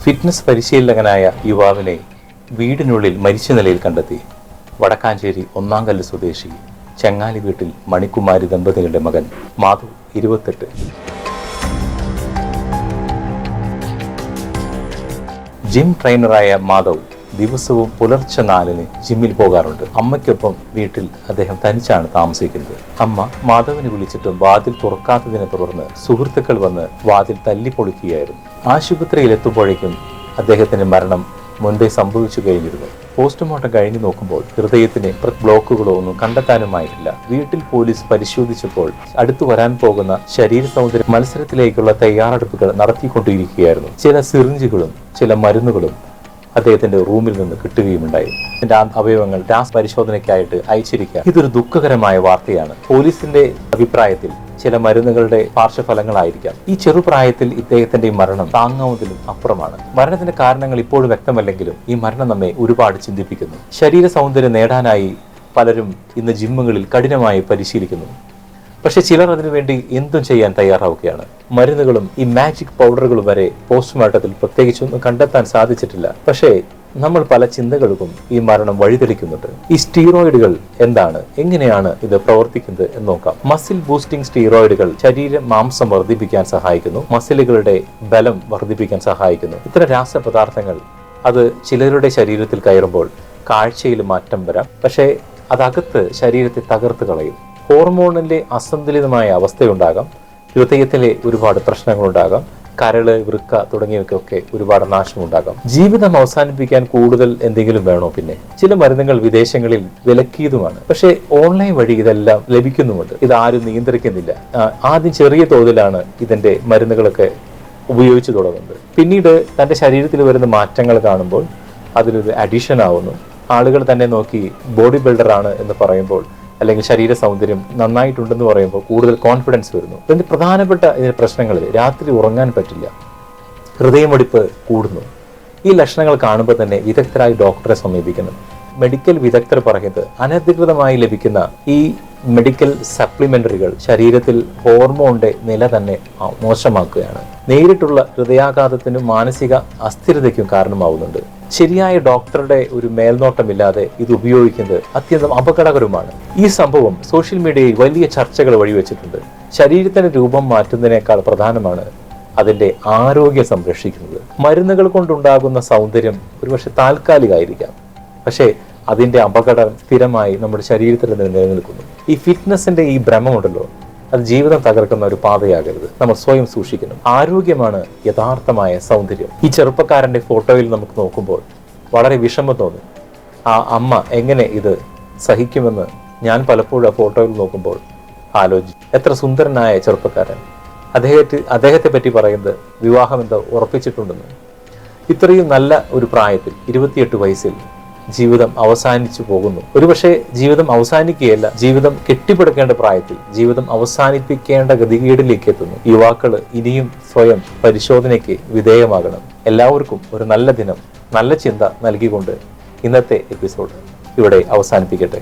Fitness പരിശീലകനായ യുവാവിനെ വീടിനുള്ളിൽ മരിച്ച നിലയിൽ കണ്ടെത്തി. വടക്കാഞ്ചേരി ഒന്നാംകല്ല് സ്വദേശി ചെങ്ങാലി വീട്ടിൽ മണികുമാരി ദമ്പതികളുടെ മകൻ മാധു 28. ജിം ട്രെയിനറായ മാധവ് ദിവസവും പുലർച്ചെ 4-ന് ജിമ്മിൽ പോകാറുണ്ട്. അമ്മയ്ക്കൊപ്പം വീട്ടിൽ അദ്ദേഹം തനിച്ചാണ് താമസിക്കുന്നത്. അമ്മ മാധവിനെ വിളിച്ചിട്ടും വാതിൽ തുറക്കാത്തതിനെ തുടർന്ന് സുഹൃത്തുക്കൾ വന്ന് വാതിൽ തല്ലിപ്പൊളിക്കുകയായിരുന്നു. ആശുപത്രിയിൽ എത്തുമ്പോഴേക്കും അദ്ദേഹത്തിന്റെ മരണം മുൻപേ സംഭവിച്ചു കഴിഞ്ഞിരുന്നു. പോസ്റ്റ്മോർട്ടം കഴിഞ്ഞു നോക്കുമ്പോൾ ഹൃദയത്തിന് ബ്ലോക്കുകളോ ഒന്നും കണ്ടെത്താനുമായിട്ടില്ല. വീട്ടിൽ പോലീസ് പരിശോധിച്ചപ്പോൾ അടുത്തു വരാൻ പോകുന്ന ശരീര സൗന്ദര്യ മത്സരത്തിലേക്കുള്ള തയ്യാറെടുപ്പുകൾ നടത്തിക്കൊണ്ടിരിക്കുകയായിരുന്നു. ചില സിറിഞ്ചുകളും ചില മരുന്നുകളും അദ്ദേഹത്തിന്റെ റൂമിൽ നിന്ന് കിട്ടുകയുമുണ്ടായി. അവയവങ്ങൾ രാസപരിശോധനയ്ക്കായിട്ട് അയച്ചിരിക്കുക. ഇതൊരു ദുഃഖകരമായ വാർത്തയാണ്. പോലീസിന്റെ അഭിപ്രായത്തിൽ ചില മരുന്നുകളുടെ പാർശ്വഫലങ്ങളായിരിക്കാം. ഈ ചെറുപ്രായത്തിൽ ഇദ്ദേഹത്തിന്റെ മരണം താങ്ങാവുന്നതിലും അപ്പുറമാണ്. മരണത്തിന്റെ കാരണങ്ങൾ ഇപ്പോഴും വ്യക്തമല്ലെങ്കിലും ഈ മരണം നമ്മെ ഒരുപാട് ചിന്തിപ്പിക്കുന്നു. ശരീര സൗന്ദര്യം നേടാനായി പലരും ഇന്ന് ജിമ്മുകളിൽ കഠിനമായി പരിശീലിക്കുന്നു. പക്ഷെ ചിലർ അതിനുവേണ്ടി എന്തും ചെയ്യാൻ തയ്യാറാവുകയാണ്. മരുന്നുകളും ഈ മാജിക് പൗഡറുകളും വരെ പോസ്റ്റ്മോർട്ടത്തിൽ പ്രത്യേകിച്ചൊന്നും കണ്ടെത്താൻ സാധിച്ചിട്ടില്ല. പക്ഷേ നമ്മൾ പല ചിന്തകൾക്കും ഈ മരണം വഴിതെളിക്കുന്നുണ്ട്. ഈ സ്റ്റീറോയിഡുകൾ എന്താണ്, എങ്ങനെയാണ് ഇത് പ്രവർത്തിക്കുന്നത് എന്ന് നോക്കാം. മസിൽ ബൂസ്റ്റിംഗ് സ്റ്റീറോയിഡുകൾ ശരീര മാംസം വർദ്ധിപ്പിക്കാൻ സഹായിക്കുന്നു, മസിലുകളുടെ ബലം വർദ്ധിപ്പിക്കാൻ സഹായിക്കുന്നു. ഇത്തരം രാസപദാർത്ഥങ്ങൾ അത് ചിലരുടെ ശരീരത്തിൽ കയറുമ്പോൾ കാഴ്ചയിൽ മാറ്റം വരാം. പക്ഷേ അതകത്ത് ശരീരത്തെ തകർത്ത് കളയും. ഹോർമോണിന്റെ അസന്തുലിതമായ അവസ്ഥയുണ്ടാകാം, ഹൃദയത്തിലെ ഒരുപാട് പ്രശ്നങ്ങളുണ്ടാകാം, കരള്, വൃക്ക തുടങ്ങിയവയ്ക്കൊക്കെ ഒരുപാട് നാശമുണ്ടാകാം. ജീവിതം അവസാനിപ്പിക്കാൻ കൂടുതൽ എന്തെങ്കിലും വേണോ? പിന്നെ ചില മരുന്നുകൾ വിദേശങ്ങളിൽ വിലക്കിയതുമാണ്. പക്ഷേ ഓൺലൈൻ വഴി ഇതെല്ലാം ലഭിക്കുന്നുമുണ്ട്. ഇത് ആരും നിയന്ത്രിക്കുന്നില്ല. ആദ്യം ചെറിയ തോതിലാണ് ഇതിന്റെ മരുന്നുകളൊക്കെ ഉപയോഗിച്ചു തുടങ്ങുന്നത്. പിന്നീട് തന്റെ ശരീരത്തിൽ വരുന്ന മാറ്റങ്ങൾ കാണുമ്പോൾ അതിലൊരു അഡിഷൻ ആവുന്നു. ആളുകൾ തന്നെ നോക്കി ബോഡി ബിൽഡർ ആണ് എന്ന് പറയുമ്പോൾ, അല്ലെങ്കിൽ ശരീര സൗന്ദര്യം നന്നായിട്ടുണ്ടെന്ന് പറയുമ്പോൾ കൂടുതൽ കോൺഫിഡൻസ് വരുന്നു. ഇതിന്റെ പ്രധാനപ്പെട്ട പ്രശ്നങ്ങളിൽ രാത്രി ഉറങ്ങാൻ പറ്റില്ല, ഹൃദയമിടിപ്പ് കൂടുന്നു. ഈ ലക്ഷണങ്ങൾ കാണുമ്പോൾ തന്നെ വിദഗ്ധരായി ഡോക്ടറെ സമീപിക്കണം. മെഡിക്കൽ വിദഗ്ധർ പറയുന്നത് അനധികൃതമായി ലഭിക്കുന്ന ഈ മെഡിക്കൽ സപ്ലിമെന്ററികൾ ശരീരത്തിൽ ഹോർമോണിന്റെ നില തന്നെ മോശമാക്കുകയാണ്. നേരിട്ടുള്ള ഹൃദയാഘാതത്തിനും മാനസിക അസ്ഥിരതയ്ക്കും കാരണമാവുന്നുണ്ട്. ശരിയായ ഡോക്ടറുടെ ഒരു മേൽനോട്ടമില്ലാതെ ഇത് ഉപയോഗിക്കുന്നത് അത്യന്തം അപകടകരമാണ്. ഈ സംഭവം സോഷ്യൽ മീഡിയയിൽ വലിയ ചർച്ചകൾ വഴിവെച്ചിട്ടുണ്ട്. ശരീരത്തിന്റെ രൂപം മാറ്റുന്നതിനേക്കാൾ പ്രധാനമാണ് അതിന്റെ ആരോഗ്യം സംരക്ഷിക്കുന്നത്. മരുന്നുകൾ കൊണ്ടുണ്ടാകുന്ന സൗന്ദര്യം ഒരുപക്ഷെ താൽക്കാലികമായിരിക്കാം, പക്ഷേ അതിന്റെ അപകടം സ്ഥിരമായി നമ്മുടെ ശരീരത്തിൽ നിലനിൽക്കുന്നു. ഈ ഫിറ്റ്നസിന്റെ ഈ ഭ്രമമുണ്ടല്ലോ, അത് ജീവിതം തകർക്കുന്ന ഒരു പാതയാകരുത്. നമ്മൾ സ്വയം സൂക്ഷിക്കണം. ആരോഗ്യമാണ് യഥാർത്ഥമായ സൗന്ദര്യം. ഈ ചെറുപ്പക്കാരന്റെ ഫോട്ടോയിൽ നമുക്ക് നോക്കുമ്പോൾ വളരെ വിഷമം തോന്നും. ആ അമ്മ എങ്ങനെ ഇത് സഹിക്കുമെന്ന് ഞാൻ പലപ്പോഴും ആ ഫോട്ടോയിൽ നോക്കുമ്പോൾ ആലോചിച്ചു. എത്ര സുന്ദരനായ ചെറുപ്പക്കാരൻ. അദ്ദേഹത്തെ പറ്റി പറയുന്നത് വിവാഹം എന്തോ ഉറപ്പിച്ചിട്ടുണ്ടെന്ന്. ഇത്രയും നല്ല ഒരു പ്രായത്തിൽ 28 വയസ്സിൽ ജീവിതം അവസാനിച്ചു പോകുന്നു. ഒരുപക്ഷെ ജീവിതം അവസാനിക്കുകയല്ല, ജീവിതം കെട്ടിപ്പടുക്കേണ്ട പ്രായത്തിൽ ജീവിതം അവസാനിപ്പിക്കേണ്ട ഗതികേടിലേക്ക് എത്തുന്നു. യുവാക്കള് ഇനിയും സ്വയം പരിശോധനയ്ക്ക് വിധേയമാകണം. എല്ലാവർക്കും ഒരു നല്ല ദിനം, നല്ല ചിന്ത നൽകിക്കൊണ്ട് ഇന്നത്തെ എപ്പിസോഡ് ഇവിടെ അവസാനിപ്പിക്കട്ടെ.